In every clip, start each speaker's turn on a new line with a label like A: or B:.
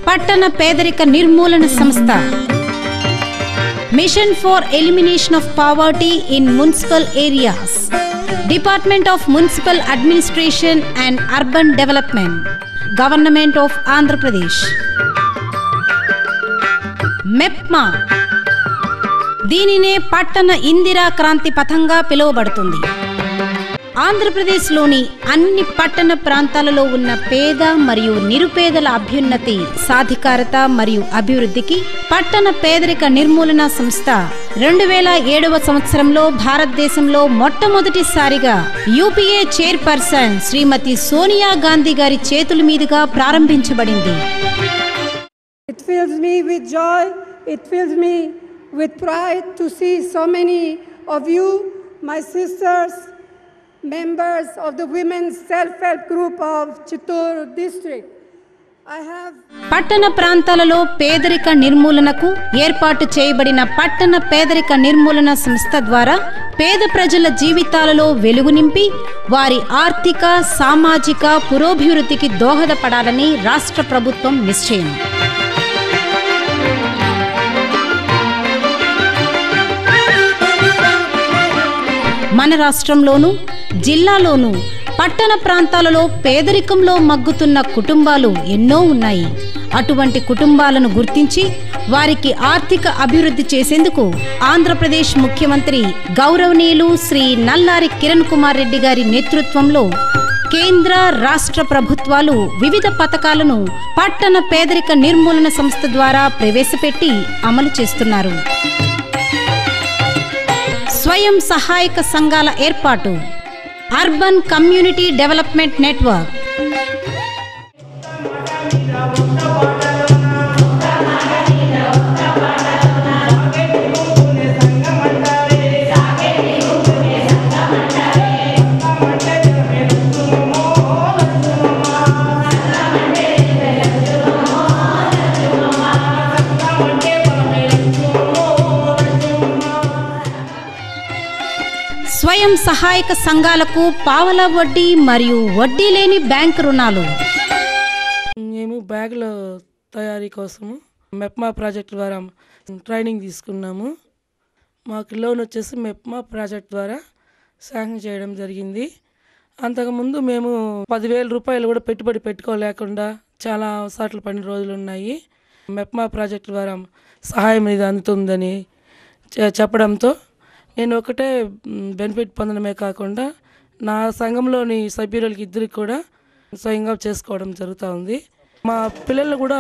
A: పట్టణ పేదరిక నిర్మూలన సంస్థ mission for elimination of poverty in municipal areas, department of municipal administration and urban development, government of Andhra Pradesh. MEPMA దీనినే పట్టణ ఇందిరా క్రాంతి పథంగా పిలువబడుతుంది. ఆంధ్రప్రదేశ్లోని అన్ని పట్టణ ప్రాంతాలలో ఉన్న పేద మరియు నిరుపేదల అభ్యున్నతి, సాధికారత మరియు అభివృద్ధికి పట్టణ పేదరిక నిర్మూలన సంస్థ 2007వ సంవత్సరంలో భారతదేశంలో మొట్టమొదటిసారిగా యూపీఏ చైర్పర్సన్ శ్రీమతి సోనియా గాంధీ గారి చేతుల మీదుగా ప్రారంభించబడింది.
B: It fills me with joy, it fills me with pride to see so many of you, my sisters, members of the women's self-help group of Chittoor district.
A: పట్టణ ప్రాంతాలలో పేదరిక నిర్మూలనకు ఏర్పాటు చేయబడిన పట్టణ పేదరిక నిర్మూలన సంస్థ ద్వారా పేద ప్రజల జీవితాలలో వెలుగు నింపి వారి ఆర్థిక, సామాజిక పురోభివృద్ధికి దోహదపడాలని రాష్ట్ర ప్రభుత్వం నిశ్చయం. మన రాష్ట్రంలోనూ జిల్లాలోనూ పట్టణ ప్రాంతాలలో పేదరికంలో మగ్గుతున్న కుటుంబాలు ఎన్నో ఉన్నాయి. అటువంటి కుటుంబాలను గుర్తించి వారికి ఆర్థిక అభివృద్ధి చేసేందుకు ఆంధ్రప్రదేశ్ ముఖ్యమంత్రి గౌరవనీయులు శ్రీ నల్లారి కిరణ్ కుమార్ రెడ్డి గారి నేతృత్వంలో కేంద్ర, రాష్ట్ర ప్రభుత్వాలు వివిధ పథకాలను పట్టణ పేదరిక నిర్మూలన సంస్థ ద్వారా ప్రవేశపెట్టి అమలు చేస్తున్నారు. స్వయం సహాయక సంఘాల ఏర్పాటు, అర్బన్ కమ్యూనిటీ డెవలప్మెంట్ నెట్వర్క్, స్వయం సహాయక సంఘాలకు పావలా వడ్డీ మరియు వడ్డీ లేని బ్యాంక్ రుణాలు.
C: మేము బ్యాగుల తయారీ కోసము మెప్మా ప్రాజెక్ట్ ద్వారా ట్రైనింగ్ తీసుకున్నాము. మాకు లోన్ వచ్చేసి మెప్మా ప్రాజెక్ట్ ద్వారా శాంక్షన్ చేయడం జరిగింది. అంతకుముందు మేము 10,000 రూపాయలు కూడా పెట్టుబడి పెట్టుకోలేకుండా చాలా సార్లు పడిన రోజులు ఉన్నాయి. మెప్మా ప్రాజెక్ట్ ద్వారా సహాయం ఇది అందుతుందని చెప్పడంతో నేను ఒకటే బెనిఫిట్ పొందడమే కాకుండా నా సంఘంలోని సభ్యులకి ఇద్దరికి కూడా స్వయంగా చేసుకోవడం జరుగుతూ ఉంది. మా పిల్లలు కూడా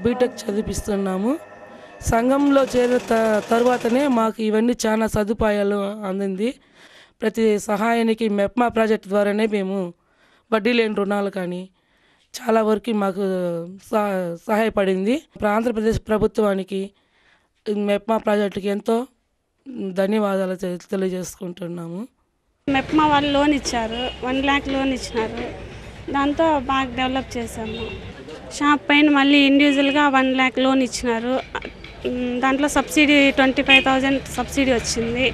C: బీటెక్ చదివిస్తున్నాము. సంఘంలో చేరిన తర్వాతనే మాకు ఇవన్నీ చాలా సదుపాయాలు అందింది. ప్రతి సహాయానికి మెప్మా ప్రాజెక్ట్ ద్వారానే మేము వడ్డీ లేని రుణాలు కానీ చాలా వరకు మాకు సహాయపడింది. ఆంధ్రప్రదేశ్ ప్రభుత్వానికి మెప్మా ప్రాజెక్టుకి ఎంతో ధన్యవాదాలు తెలియజేసుకుంటున్నాము.
D: మెప్మా వాళ్ళు లోన్ ఇచ్చారు, 1 lakh లోన్ ఇచ్చినారు. దాంతో బాగా డెవలప్ చేశాము. షాప్ పైన మళ్ళీ ఇండివిజువల్గా 1 lakh లోన్ ఇచ్చినారు. దాంట్లో సబ్సిడీ 25,000 సబ్సిడీ వచ్చింది.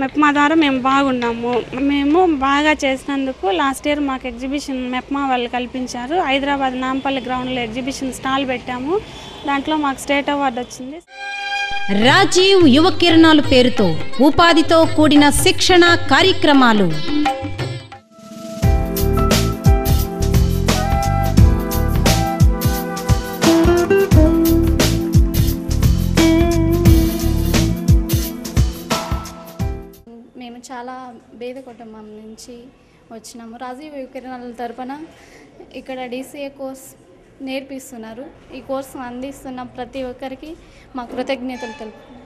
D: మెప్మా ద్వారా మేము బాగున్నాము. మేము బాగా చేసినందుకు లాస్ట్ ఇయర్ మాకు ఎగ్జిబిషన్ మెప్మా వాళ్ళు కల్పించారు. హైదరాబాద్ నాంపల్లి గ్రౌండ్లో ఎగ్జిబిషన్ స్టాల్ పెట్టాము. దాంట్లో మాకు స్టేట్ అవార్డు వచ్చింది.
A: రాజీవ్ యువ కిరణాలు పేరుతో ఉపాధితో కూడిన శిక్షణ కార్యక్రమాలు.
E: మేము చాలా పేద కుటుంబం నుంచి వచ్చినాము. రాజీవ్ యువ కిరణాల తరపున ఇక్కడ DCA కోర్స్ నేర్పిస్తున్నారు. ఈ కోర్సు అందిస్తున్న ప్రతి ఒక్కరికి మా కృతజ్ఞతలు తెలుపుతున్నాం.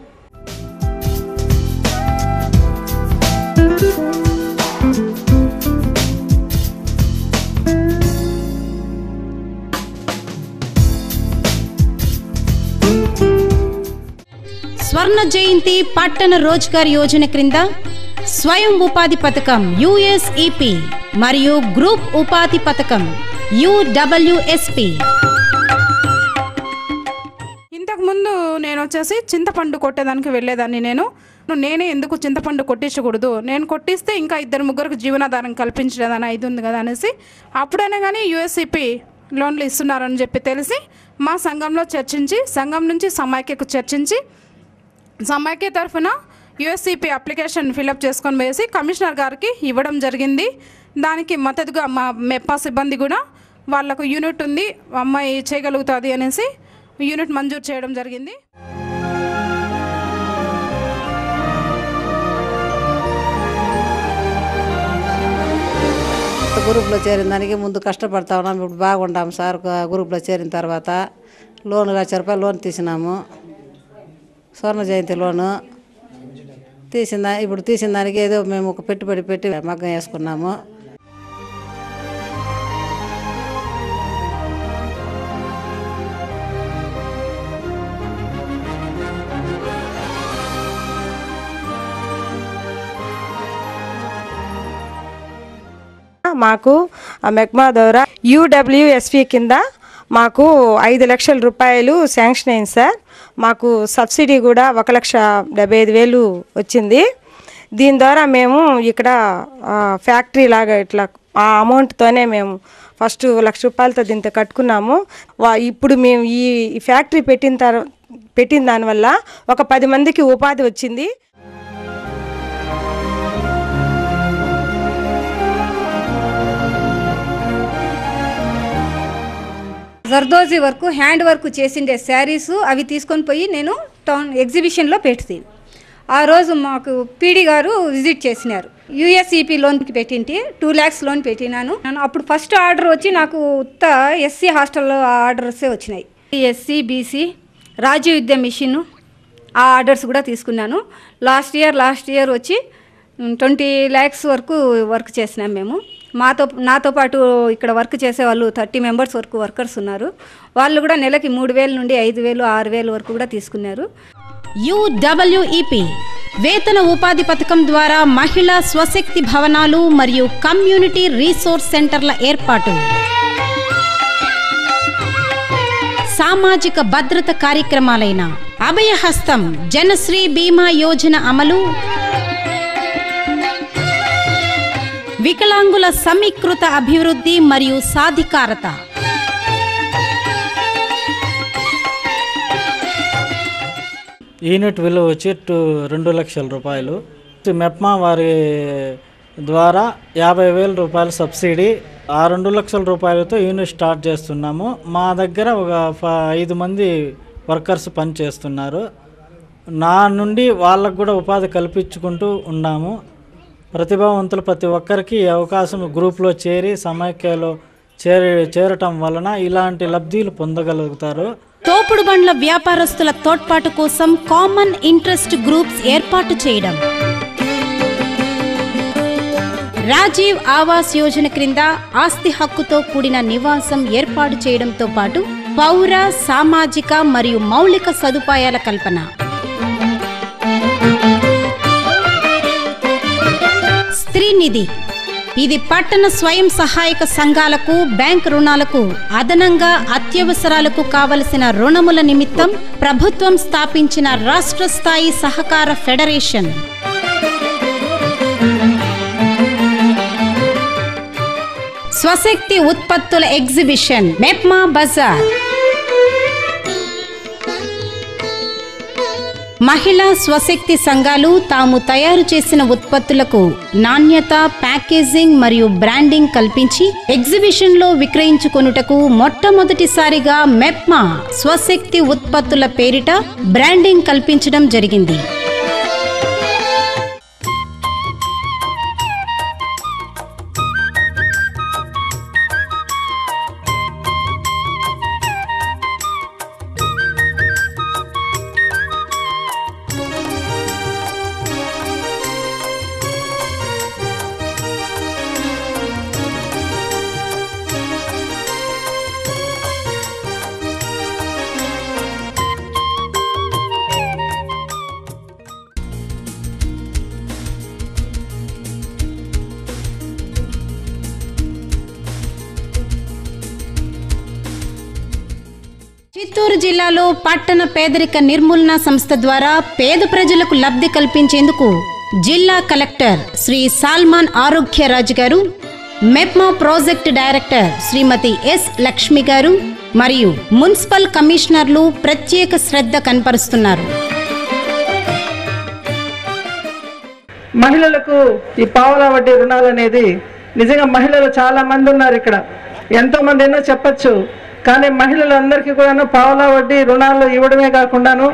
A: స్వర్ణ జయంతి పట్టణ రోజ్గార్ యోజన క్రింద స్వయం ఉపాధి పథకం USEP మరియు గ్రూప్ ఉపాధి పథకం UWSP.
F: ఇంతకుముందు నేను వచ్చేసి చింతపండు కొట్టేదానికి వెళ్ళేదాన్ని. నేనే ఎందుకు చింతపండు కొట్టించకూడదు, నేను కొట్టిస్తే ఇంకా 2-3 జీవనాధారం కల్పించలేదని ఇది ఉంది కదా అనేసి అప్పుడైనా కానీ USEP లోన్లు ఇస్తున్నారని చెప్పి తెలిసి మా సంఘంలో చర్చించి, సంఘం నుంచి సమైక్యకు చర్చించి, సమైక్య తరఫున యూఎస్సిపి అప్లికేషన్ ఫిలప్ చేసుకొని వేసి కమిషనర్ గారికి ఇవ్వడం జరిగింది. దానికి మద్దతుగా మా మెప్పా సిబ్బంది కూడా వాళ్ళకు యూనిట్ ఉంది, అమ్మాయి చేయగలుగుతుంది అనేసి యూనిట్ మంజూరు చేయడం జరిగింది.
G: గ్రూప్లో చేరిన దానికి ముందు కష్టపడతా ఉన్నాం, ఇప్పుడు బాగుంటాం సార్. గ్రూప్లో చేరిన తర్వాత లోన్ 1,00,000 రూపాయలు లోన్ తీసినాము, స్వర్ణ జయంతి లోను ఇప్పుడు తీసిన దానికి ఏదో మేము ఒక పెట్టుబడి పెట్టి మగ్గం వేసుకున్నాము.
H: మాకు మెప్మా ద్వారా యూడబ్ల్యూఎస్పి కింద మాకు 5 లక్షల రూపాయలు శాంక్షన్ అయింది సార్. మాకు సబ్సిడీ కూడా 1,75,000 వచ్చింది. దీని ద్వారా మేము ఇక్కడ ఫ్యాక్టరీ లాగా ఇట్లా ఆ అమౌంట్తోనే మేము ఫస్ట్ 1,00,000 రూపాయలతో దీంతో కట్టుకున్నాము. ఇప్పుడు మేము ఈ ఫ్యాక్టరీ పెట్టిన దానివల్ల ఒక 10 మందికి ఉపాధి వచ్చింది.
I: జర్దోజీ వర్క్, హ్యాండ్ వర్క్ చేసిండే శారీసు అవి తీసుకొని పోయి నేను టౌన్ ఎగ్జిబిషన్లో పెట్టి, ఆ రోజు మాకు పీడీ గారు విజిట్ చేసినారు. యూఎస్ఈపీ లోన్కి పెట్టింటి 2 lakhs లోన్ పెట్టినాను. అప్పుడు ఫస్ట్ ఆర్డర్ వచ్చి నాకు ఉత్త ఎస్సీ హాస్టల్లో ఆర్డర్సే వచ్చినాయి. ఎస్సీ, బీసీ, రాజీవ్ విద్యా మిషన్ ఆ ఆర్డర్స్ కూడా తీసుకున్నాను. లాస్ట్ ఇయర్ వచ్చి 20 lakhs వరకు వర్క్ చేసినాం మేము. నాతో పాటు ఇక్కడ వర్క్ చేసే వాళ్ళు 30 members వరకు వర్కర్స్ ఉన్నారు. వాళ్ళు కూడా నెలకి 3,000 నుండి 5,000, 6,000 వరకు కూడా తీసుకున్నారు.
A: యుడబ్ల్యూఈపీ వేతన ఉపాధి పథకం ద్వారా మహిళా స్వశక్తి భవనాలు మరియు కమ్యూనిటీ రీసోర్స్ సెంటర్ల ఏర్పాటు, సామాజిక భద్రత కార్యక్రమాలైన అభయహస్తం, జనశ్రీ బీమా యోజన అమలు, వికలాంగుల సమీకృత అభివృద్ధి మరియు సాధికారత.
J: యూనిట్ విలువ వచ్చి 2 లక్షల రూపాయలు. మెప్మా వారి ద్వారా 50,000 రూపాయల సబ్సిడీ, ఆ 2 లక్షల రూపాయలతో యూనిట్ స్టార్ట్ చేస్తున్నాము. మా దగ్గర ఒక 5 మంది వర్కర్స్ పనిచేస్తున్నారు. నా నుండి వాళ్ళకు కూడా ఉపాధి కల్పించుకుంటూ ఉన్నాము. ప్రతిభావంతులు ప్రతి ఒక్కరికి ఈ అవకాశం గ్రూప్లో చేరి సమైక్యలో చేరటం వలన ఇలాంటి లబ్ధిలు పొందగలుగుతారు.
A: తోపుడు బండ్ల వ్యాపారస్తుల తోడ్పాటు కోసం కామన్ ఇంట్రెస్ట్ గ్రూప్స్ ఏర్పాటు చేయడం, రాజీవ్ ఆవాస్ యోజన క్రింద ఆస్తి హక్కుతో కూడిన నివాసం ఏర్పాటు చేయడంతో పాటు పౌర, సామాజిక మరియు మౌలిక సదుపాయాల కల్పన, స్త్రీ నిధి. ఇది పట్టణ స్వయం సహాయక సంఘాలకు, బ్యాంక్ రుణాలకు అదనంగా అత్యవసరాలకు కావలసిన రుణముల నిమిత్తం ప్రభుత్వం స్థాపించిన రాష్ట్ర స్థాయి సహకార ఫెడరేషన్. స్వశక్తి ఉత్పత్తుల ఎగ్జిబిషన్, మెప్మా బజార్. మహిళా స్వశక్తి సంఘాలు తాము తయారు చేసిన ఉత్పత్తులకు నాణ్యత, ప్యాకేజింగ్ మరియు బ్రాండింగ్ కల్పించి ఎగ్జిబిషన్లో విక్రయించుకొనుటకు మొట్టమొదటిసారిగా మెప్మా స్వశక్తి ఉత్పత్తుల పేరిట బ్రాండింగ్ కల్పించడం జరిగింది. చిత్తూరు జిల్లాలో పట్టణ పేదరిక నిర్మూలన సంస్థ ద్వారా పేద ప్రజలకు లబ్ధి కల్పించేందుకు జిల్లా కలెక్టర్ శ్రీ సాల్మాన్ ఆరోగ్యరాజు గారు మెప్మా ప్రాజెక్ట్ డైరెక్టర్ శ్రీమతి ఎస్ లక్ష్మి గారు మరియు మున్సిపల్ కమిషనర్లు ప్రత్యేక శ్రద్ధ కనపరుస్తున్నారు.
K: మహిళలకు ఈ పావలా వడ్డీ రుణాలు అనేది నిజంగా మహిళలు చాలా మంది ఉన్నారు ఇక్కడ, ఎంతో మంది ఎన్నో చెప్పచ్చు. కానీ మహిళలందరికీ కూడా పావలా వడ్డీ రుణాలు ఇవ్వడమే కాకుండాను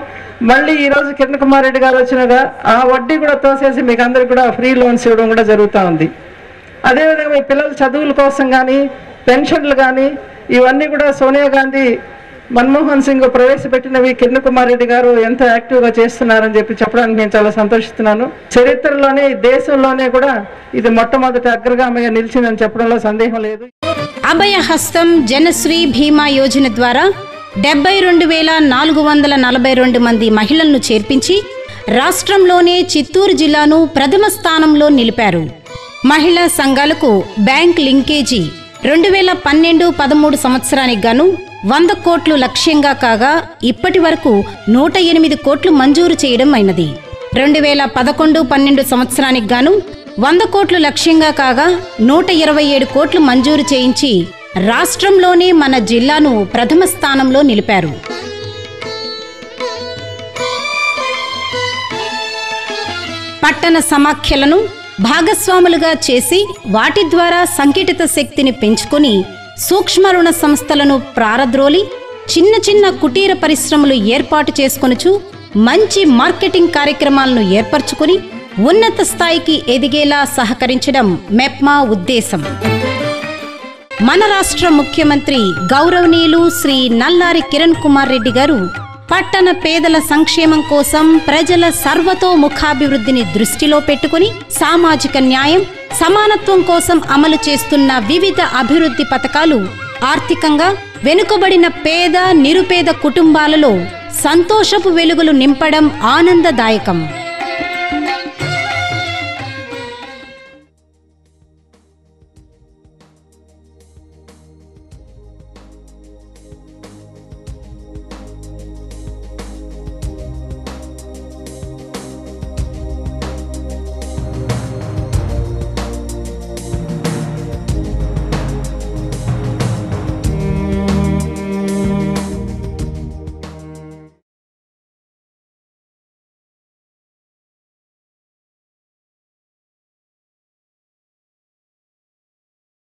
K: మళ్ళీ ఈరోజు కిరణ్ కుమార్ రెడ్డి గారు వచ్చినగా ఆ వడ్డీ కూడా తోసేసి మీకు అందరికి కూడా ఫ్రీ లోన్స్ ఇవ్వడం కూడా జరుగుతూ ఉంది. అదేవిధంగా మీ పిల్లల చదువుల కోసం కానీ పెన్షన్లు కానీ ఇవన్నీ కూడా సోనియా గాంధీ, మన్మోహన్ సింగ్ ప్రవేశపెట్టినవి కిరణ్ కుమార్ రెడ్డి గారు ఎంతో యాక్టివ్గా చేస్తున్నారని చెప్పడానికి నేను చాలా సంతోషిస్తున్నాను. చరిత్రలోనే దేశంలోనే కూడా ఇది మొట్టమొదటి అగ్రగామిగా నిలిచిందని చెప్పడంలో సందేహం లేదు.
A: అభయ హస్తం జనశ్రీ భీమా యోజన ద్వారా 72,442 మంది మహిళలను చేర్పించి రాష్ట్రంలోనే చిత్తూరు జిల్లాను ప్రథమ స్థానంలో నిలిపారు. మహిళా సంఘాలకు బ్యాంక్ లింకేజీ 2012-13 సంవత్సరానికి గాను 100 కోట్లు లక్ష్యంగా కాగా ఇప్పటి వరకు 108 కోట్లు మంజూరు చేయడం అయినది. 2011-12 సంవత్సరానికి గాను 100 కోట్లు లక్ష్యంగా కాగా 127 కోట్లు మంజూరు చేయించి రాష్ట్రంలోనే మన జిల్లాను ప్రథమ స్థానంలో నిలిపారు. పట్టణ సమాఖ్యలను భాగస్వాములుగా చేసి వాటి ద్వారా సంఘటిత శక్తిని పెంచుకొని సూక్ష్మ రుణ సంస్థలను ప్రారద్రోలి చిన్న చిన్న కుటీర పరిశ్రమలు ఏర్పాటు చేసుకొనుచు మంచి మార్కెటింగ్ కార్యక్రమాలను ఏర్పరచుకుని ఉన్నత స్థాయికి ఎదిగేలా సహకరించడం మెప్మా ఉద్దేశం. మన రాష్ట్ర ముఖ్యమంత్రి గౌరవనీయులు శ్రీ నల్లారి కిరణ్ కుమార్ రెడ్డి గారు పట్టణ పేదల సంక్షేమం కోసం ప్రజల సర్వతోముఖాభివృద్ధిని దృష్టిలో పెట్టుకుని సామాజిక న్యాయం, సమానత్వం కోసం అమలు చేస్తున్న వివిధ అభివృద్ధి పథకాలు ఆర్థికంగా వెనుకబడిన పేద నిరుపేద కుటుంబాలలో సంతోషపు వెలుగులు నింపడం ఆనందదాయకం.